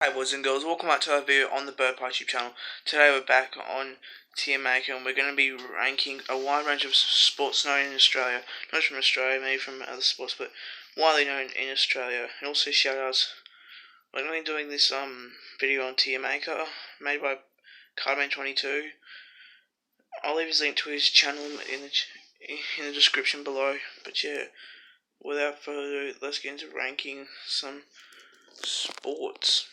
Hi boys and girls, welcome back to our video on the Bird Pie YouTube channel. Today we're back on Tiermaker and we're going to be ranking a wide range of sports known in Australia. Not just from Australia, maybe from other sports, but widely known in Australia. And also shout outs. We're going to be doing this video on Tiermaker, made by Cardman22. I'll leave his link to his channel in the description below. But yeah, without further ado, let's get into ranking some sports.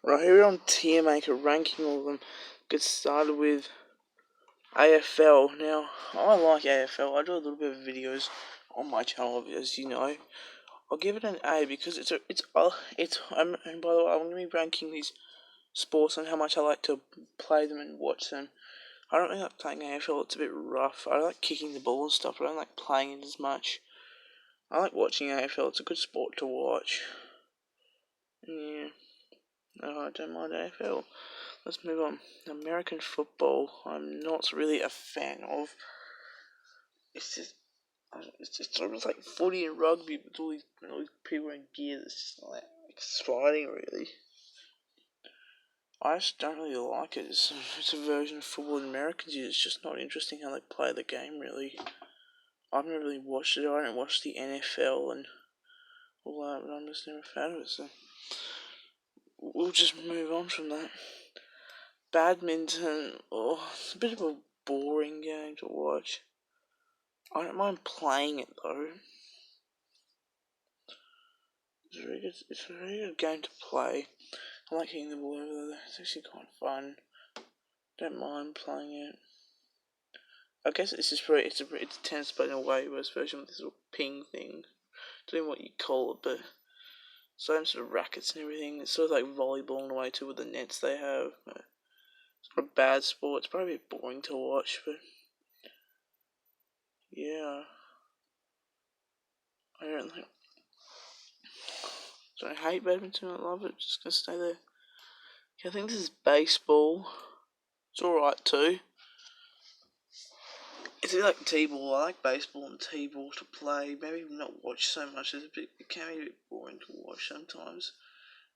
Right, here we're on Tiermaker, ranking all of them. Get started with AFL. Now, I like AFL. I do a little bit of videos on my channel, as you know. I'll give it an A because and by the way, I'm gonna be ranking these sports and how much I like to play them and watch them. I don't really like playing AFL. It's a bit rough. I like kicking the ball and stuff, but I don't like playing it as much. I like watching AFL. It's a good sport to watch. Yeah. No, I don't mind AFL. Let's move on. American football, I'm not really a fan of. It's just sort of like footy and rugby, with all these people in gear. That's just not that exciting, really. I just don't really like it. It's a version of football that Americans use. It's just not interesting how they play the game, really. I've never really watched it. I don't watch the NFL and all that, but I'm just never a fan of it. So we'll just move on from that. Badminton, it's a bit of a boring game to watch. I don't mind playing it though. It's a very good game to play. I like hitting the ball over there. It's actually kind of fun. Don't mind playing it. I guess it's just it's a tennis but in a way, especially with this little ping thing. Don't know what you call it, but same sort of rackets and everything. It's sort of like volleyball in a way too with the nets they have. It's not a bad sport. It's probably a bit boring to watch, but yeah. I don't think. So I hate badminton. I love it. Just gonna stay there. Okay, I think this is baseball. It's alright too. It's a bit like T-ball. I like baseball and T-ball to play. Maybe not watch so much. It can be a bit boring to watch sometimes.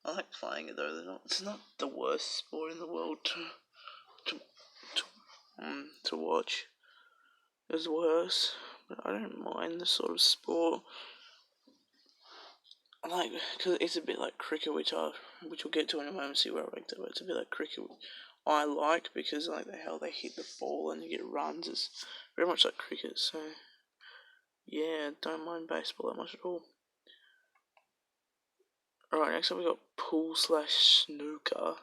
I like playing it though. It's not the worst sport in the world to watch. There's worse, but I don't mind the sort of sport. I like because it's a bit like cricket, which we'll get to in a moment. See where I ranked it. But it's a bit like cricket. I like because like how they hit the ball and you get runs. It's very much like cricket. So yeah, don't mind baseball that much at all. Alright, next up we got pool/snooker.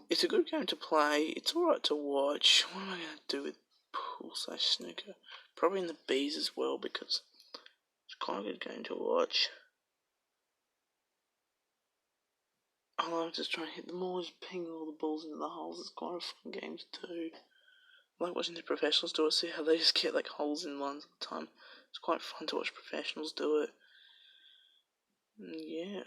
It's a good game to play. It's alright to watch. What am I going to do with pool/snooker? Probably in the B's as well because it's quite a good game to watch. I love just trying to hit the ball, just ping all the balls into the holes. It's quite a fun game to do. I like watching the professionals do it, see how they just get like holes in ones at a time. It's quite fun to watch professionals do it. Yeah,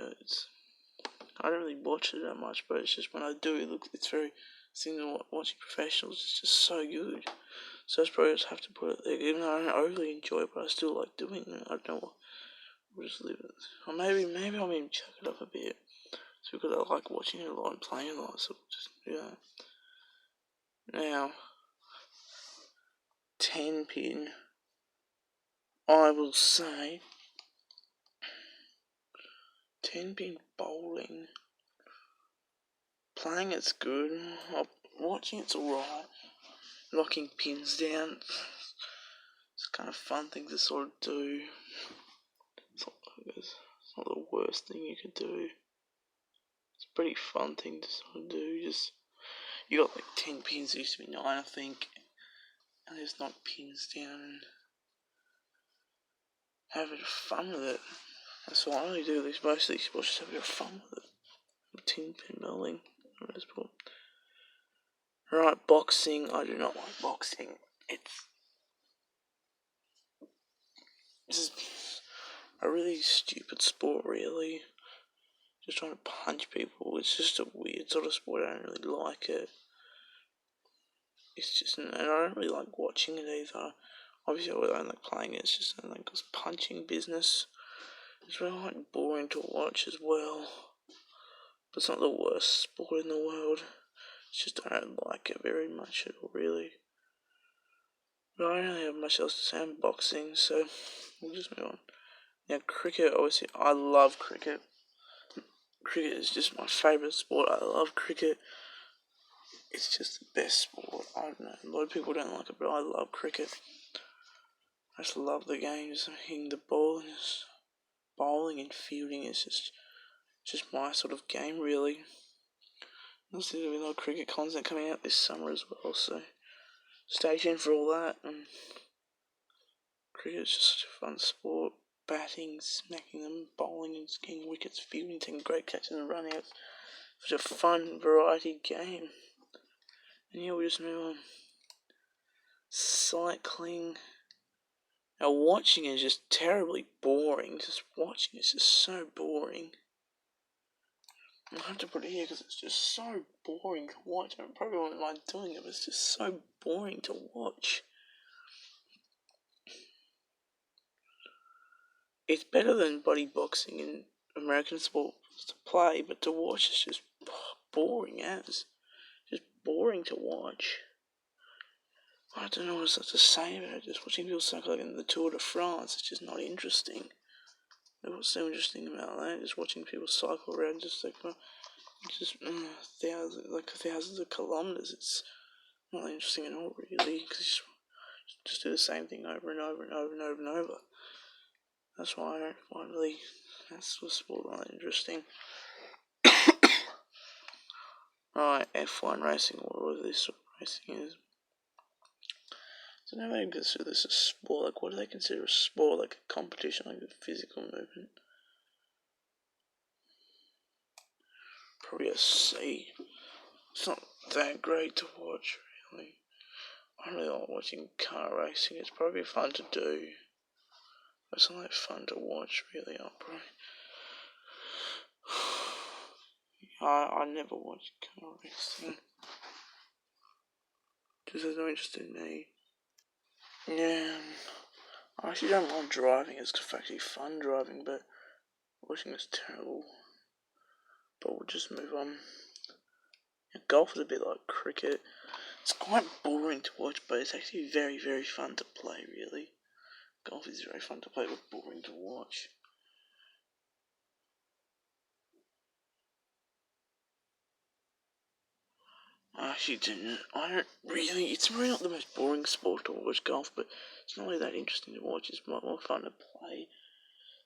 I don't really watch it that much, but it's just when I do, it's very seeing watching professionals is just so good. So I probably just have to put it there, even though I don't overly enjoy it, but I still like doing it. I don't know what. We'll just leave it. Or maybe I'll even chuck it up a bit. It's because I like watching it a lot and playing it a lot, so we'll just do that. Now, 10 pin. I will say 10 pin bowling. Playing it's good. Watching it's alright. Locking pins down. It's kind of fun thing to sort of do. It's not the worst thing you could do. It's a pretty fun thing to sort of do. You got like 10 pins. It used to be 9, I think. And just knock pins down and have a bit of fun with it. That's what I really do. Most of these sports just have a bit of fun with it. 10 pin bowling. Right, boxing. I do not like boxing. This is a really stupid sport, really. Just trying to punch people. It's just a weird sort of sport. I don't really like it. It's just, and I don't really like watching it either. Obviously, I don't like playing it. It's just like this punching business. It's really like boring to watch as well. But it's not the worst sport in the world. It's just I don't like it very much at all, really. But I don't really have much else to say on boxing, so we'll just move on. Now, cricket, obviously, I love cricket. Cricket is just my favourite sport. I love cricket. It's just the best sport. I don't know. A lot of people don't like it, but I love cricket. I just love the game. Just hitting the ball and just bowling and fielding is just my sort of game, really. There's going to be a lot of cricket content coming out this summer as well, so stay tuned for all that. And cricket is just such a fun sport. Batting, smacking them, bowling and getting wickets, fielding, taking great catches and running outs. Such a fun variety game. And yeah, we'll just move on. Cycling. Now watching is just terribly boring. Just watching is just so boring. I have to put it here because it's just so boring to watch. I probably won't mind doing it, but it's just so boring to watch. It's better than bodyboxing and American sports to play, but to watch is just boring as. Just boring to watch. I don't know what else to say about it. Just watching people cycle like in the Tour de France, it's just not interesting. What's so interesting about that? Just watching people cycle around thousands of kilometres. It's not interesting at all, really, because just do the same thing over and over and over and over and over. That's why I don't find really that's the sport not interesting. Alright, F1 racing, whatever this sort of racing is. So now they consider this a sport. Like, what do they consider a sport? Like a competition, like a physical movement? Probably a C. It's not that great to watch, really. I don't really like watching car racing. It's probably fun to do. But it's not that fun to watch, really. I never watch car racing. Just has no interest in me. Yeah. I actually don't mind driving. It's actually fun driving, but watching is terrible. But we'll just move on. Golf is a bit like cricket. It's quite boring to watch, but it's actually very, very fun to play, really. Golf is very fun to play, but boring to watch. I don't really, it's really not the most boring sport to watch, golf, but it's not really that interesting to watch. It's more fun to play.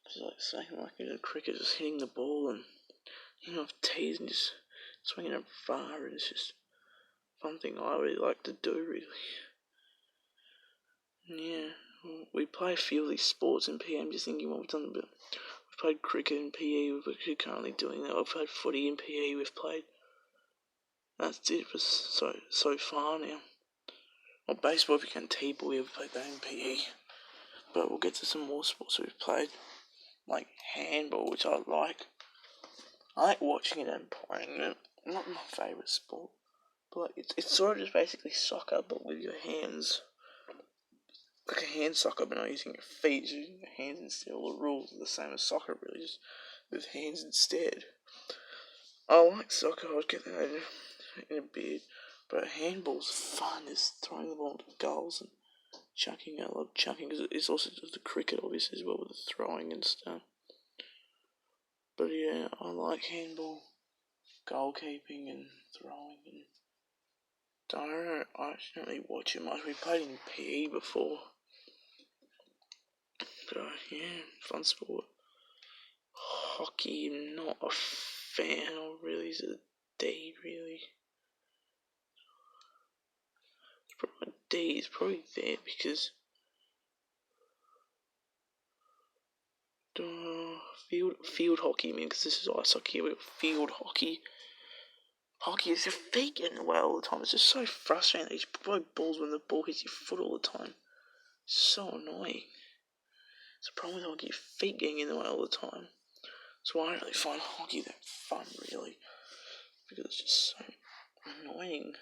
It's like saying, like, cricket, just hitting the ball and hitting off tees and just swinging it far, and it's just a fun thing I really like to do, really. Yeah, we play a few of these sports in PE. I'm just thinking what we've done, but we've played cricket in PE, we're currently doing that. We've played footy in PE, we've played. That's it for so far now. Well, baseball, if you can T-ball, we've played that in PE. But we'll get to some more sports that we've played, like handball, which I like. I like watching it and playing it. Not my favourite sport, but it's sort of just basically soccer, but with your hands. Like a hand soccer, but not using your feet, just using your hands instead. All the rules are the same as soccer, really, just with hands instead. I like soccer, I'd get that in a bit, but handball's fun, just throwing the ball into goals and chucking. I love chucking, because it's also just the cricket, obviously, as well, with the throwing and stuff. But yeah, I like handball, goalkeeping and throwing, and I don't really watch it much. We played in PE before. But yeah, fun sport. Hockey, I'm not a fan of, really. Is a D, really. It's probably a D. It's probably there because field hockey. I mean, because this is ice hockey, we got field hockey. Hockey is your feet getting away all the time. It's just so frustrating. You throw balls when the ball hits your foot all the time. It's so annoying. It's a problem with hockey. Your feet getting in the way all the time. So I don't really find hockey that fun, really, because it's just so annoying.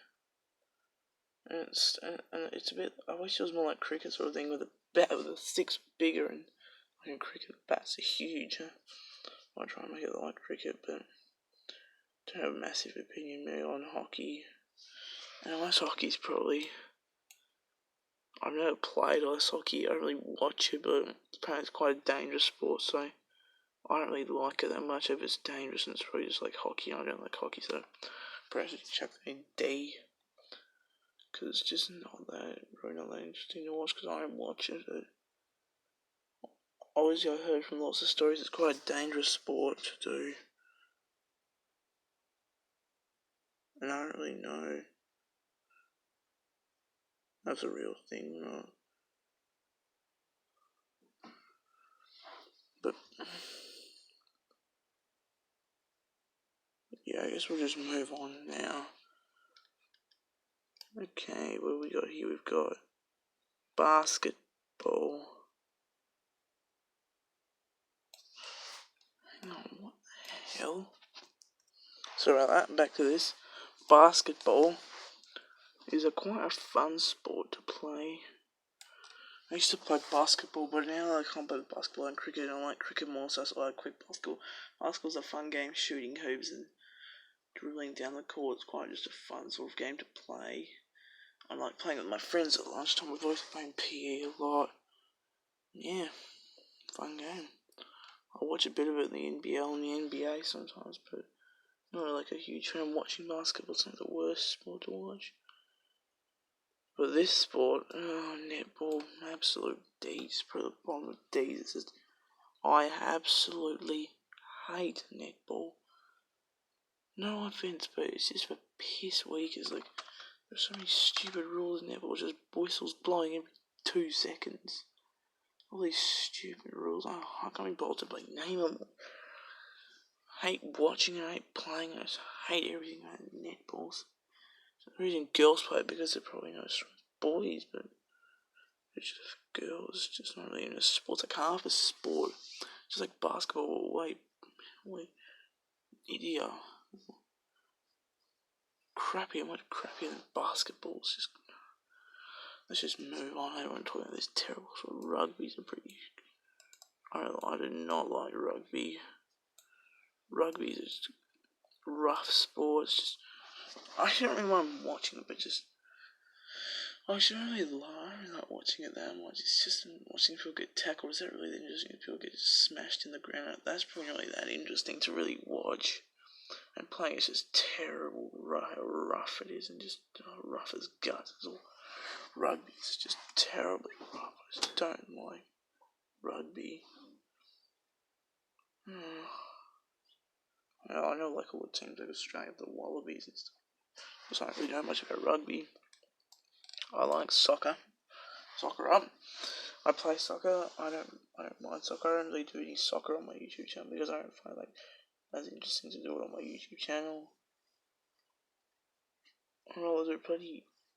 And it's a bit. I wish it was more like cricket sort of thing, with a bat with the sticks bigger, and like cricket bats are huge. I try and make it like cricket, but have a massive opinion maybe on hockey. And ice hockey's probably... I've never played ice hockey, I don't really watch it, but apparently it's quite a dangerous sport, so I don't really like it that much. If it's dangerous and it's probably just like hockey, I don't like hockey, so perhaps I should chuck that in D. Because it's just really not that interesting to watch, because I don't watch it. Obviously, I've heard from lots of stories it's quite a dangerous sport to do. And I don't really know if that's a real thing or not. But yeah, I guess we'll just move on now. Okay, what have we got here? We've got basketball. Hang on, what the hell? Sorry about that, back to this. Basketball is quite a fun sport to play. I used to play basketball, but now I can't play basketball and cricket. I like cricket more, so I quit basketball. Basketball's a fun game, shooting hoops and dribbling down the court. It's quite just a fun sort of game to play. I like playing with my friends at lunchtime. We've always been playing PE a lot. Yeah, fun game. I watch a bit of it in the NBL and the NBA sometimes, but not really like a huge fan of watching basketball. It's not the worst sport to watch. But this sport, netball, absolute D's, probably the bottom of D's. It's just, I absolutely hate netball. No offense, but it's just for piss weak. It's like, there's so many stupid rules in netball, just whistles blowing every 2 seconds. All these stupid rules, I can't be bothered to name them. I hate watching it, I hate playing it, I just hate everything about netballs. The reason girls play it because they're probably not as boys, but it's just for girls. It's just not really even a sport. It's like half a sport. Just like basketball, way idiot. Much crappier than basketball. Let's just move on. I don't want to talk about this terrible sort of rugby's a pretty. I do not like rugby. Rugby is just a rough sport. It's just I don't really want watching it, but just I don't really like watching it that much. It's just watching people get tackled. Is that really interesting? If people get smashed in the ground, that's probably not really that interesting to really watch. And playing is just terrible, rough it is, and just rough as guts. It's all rugby is just terribly rough. I just don't like rugby. I know like all the teams like Australia, the Wallabies and stuff. I don't really know much about rugby. I like soccer. Soccer up. I play soccer. I don't mind soccer. I don't really do any soccer on my YouTube channel because I don't find as interesting to do it on my YouTube channel. I'd rather do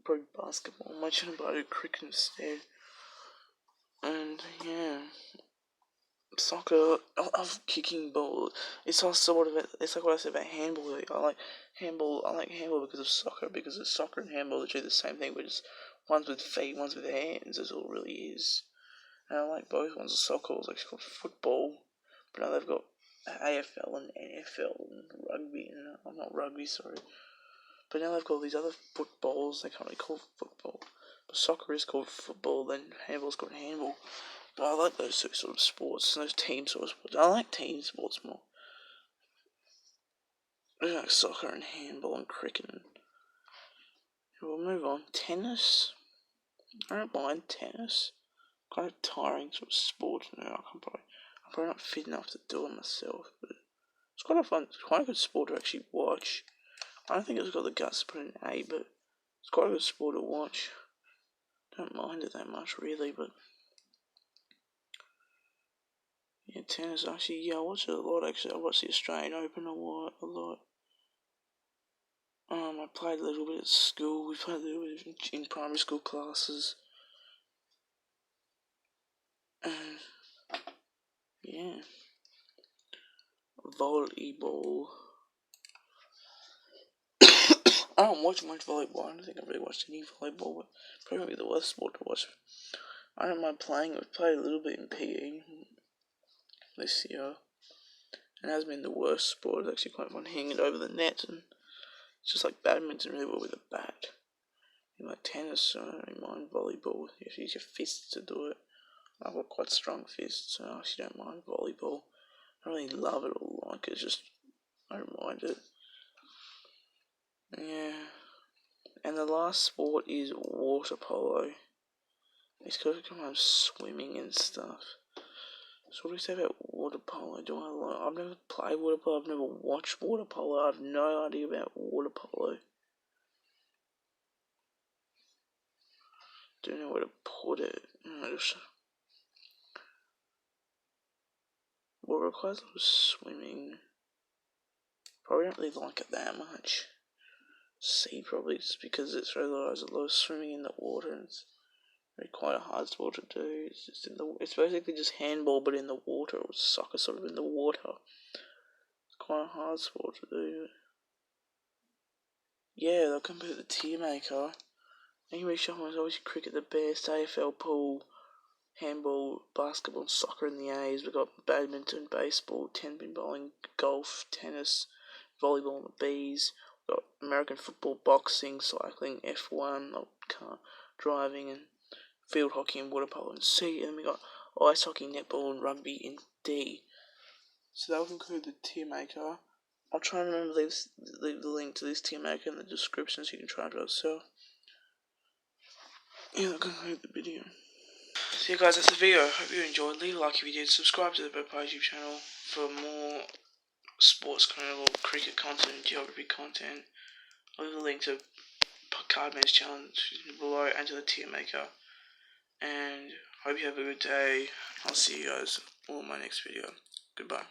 probably basketball on my channel, but I do cricket instead. And yeah, soccer. I love kicking ball. It's also it's like what I said about handball. I like handball. I like handball because of soccer. Because of soccer and handball, they're the same thing, but just one's with feet, one's with hands. That's all it really is. And I like both ones. Soccer is like called football, but now they've got AFL and NFL and rugby. And I'm not rugby, sorry. But now they've got all these other footballs. They can't really call football. But soccer is called football. Then handball's called handball. But I like those two sort of sports, those team sort of sports. I like team sports more. I like soccer and handball and cricket. We'll move on. Tennis. I don't mind tennis. Kind of tiring sort of sport. I'm probably not fit enough to do it myself, but it's quite a fun, it's quite a good sport to actually watch. I don't think it's got the guts to put in A, but it's quite a good sport to watch. Don't mind it that much really, but yeah, tennis actually, yeah, I watch it a lot actually. I watch the Australian Open a lot. I played a little bit at school. We played a little bit in primary school classes. And yeah, volleyball. I don't watch much volleyball. I don't think I've really watched any volleyball, but probably the worst sport to watch. I don't mind playing. We've played a little bit in PE this year. and it hasn't been the worst sport. It's actually quite fun hitting it over the net, and it's just like badminton really well with a bat. You like tennis, I don't mind volleyball. You have to use your fists to do it. I've got quite strong fists, so I actually don't mind volleyball. I don't really love it or like it, just I don't mind it. Yeah. And the last sport is water polo. It's because I come home swimming and stuff. So what do you say about water polo? I've never played water polo, I've never watched water polo, I have no idea about water polo. Don't know where to put it. Well, it requires a lot of swimming. Probably don't really like it that much. C probably, just because it requires a lot of swimming in the water, and it's quite a hard sport to do. It's basically just handball but in the water, or soccer sort of in the water. It's quite a hard sport to do. Yeah, they'll compare the tiermaker. Anyway, Shopman's always cricket the best, AFL, pool, handball, basketball, and soccer in the A's. We've got badminton, baseball, 10-pin bowling, golf, tennis, volleyball in the B's. We've got American football, boxing, cycling, F1, car driving, and field hockey and water polo in C. And then we got ice hockey, netball, and rugby in D. So that will conclude the tier maker. I'll try and remember to leave the link to this tier maker in the description so you can try it yourself. Yeah, that'll conclude the video. So yeah guys, that's the video. Hope you enjoyed. Leave a like if you did. Subscribe to the Bird YouTube channel for more sports content or cricket content and geography content. I'll leave a link to Cardman's challenge below and to the tier maker. And hope you have a good day. I'll see you guys all in my next video. Goodbye.